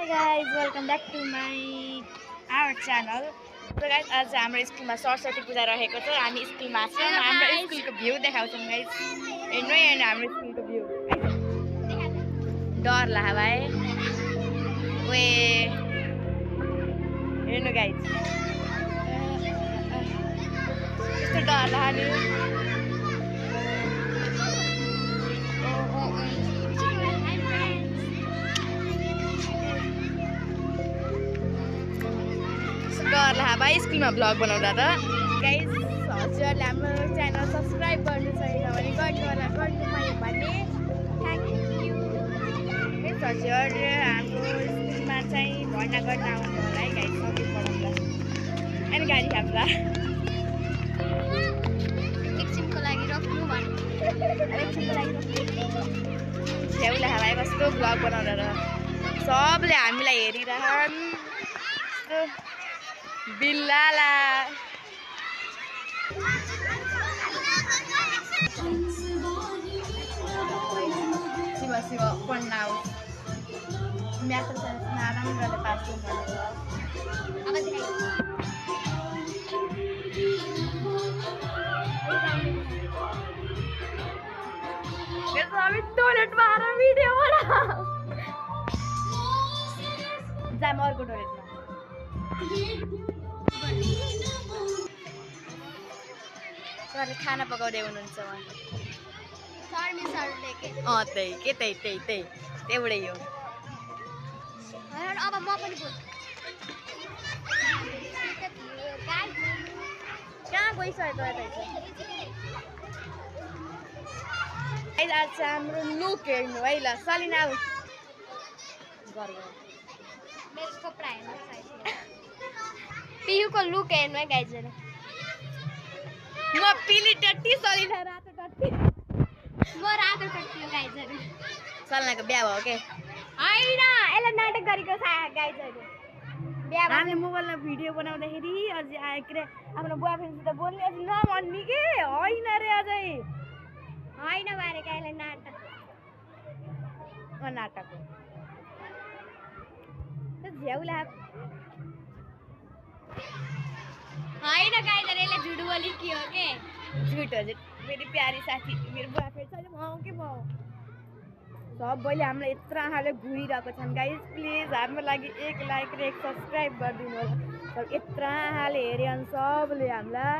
Hi guys, welcome back to our channel. So guys, आज हाम्रो स्कुलमा सरस्वती पूजा रहेको छ। हामी स्कुलमा छौँ। हाम्रो स्कुलको भ्यू देखाउँछौँ गाइस। हेर्नु हेर्नु हाम्रो स्कुलको भ्यू। डर लाग्यो भाइ। ओए हेर्नु गाइस। यस्तो डर लाग्यो। डर लाग्यो भाइ स्कुलमा भ्लग बनाउँदा त। गाइस हजुरहरूले हाम्रो च्यानल सब्सक्राइब गर्नु छैन भने गर्नु होला, गर्नु पायो भने थ्याङ्क यू। हजुर हाम्रो स्कुलमा चाहिँ भर्ना गर्न आउनु होला है गाइस, सबै पढाउँदा अनि गाडी खाप्ला एकछिनको लागि रोक्नु भन्नु, एकछिनको लागि छेउला भाइ कस्तो भ्लग बनाउँदा र सबले हामीलाई हेरिरहन् बिल्लाला। शिव शिव पढ्न आउँछ। म्याथ साइन्स नराम्रोले पास गर्नु। अब हामी टोइलेटमा आएर भिडियो बनाऊ। जाम अर्को टोइलेटमा। सरले खाना पकाउँदै हुनुहुन्छ उहाँ। त्यही एउटै हो। अब म पनि बोल्छु। कहाँ गइसक्यो त आज हाम्रो लुक हेर्नु है ल। सलिना आऊ मेरो कपडा हेर्नु पियुको लुक हेर्नु है गाइजहरु। म पिली टट्टी, सलिना रातो टट्टी। म रातो टट्टी हो गाइजहरु। सलिनाको बिहा भयो के? हैन, यसले नाटक गरेको छ गाइजहरु। बिहा भयो। हामीले मोबाइलमा भिडियो बनाउँदाखेरि अझै आयो के रे आफ्नो बोयफ्रेन्डसित बोल्ने अझै नभन्ने के होइन रे अझै। हैन बारे काइले नाटक। नाटक हो। झ्याउला हैन गाइजहरु, यसले झुट बोली के हो के? झुट हो झुट। मेरी प्यारी साथी मेरो बोयफ्रेन्ड छ के भयो। सबैले हामीलाई यत्रो आँखाले घुरिरहेको छन् गाइस। प्लिज हाम्रो लागि एक लाइक र एक सब्सक्राइब गरिदिनु होला। सब यत्रो आँखाले हेरे अनि सबले हामीलाई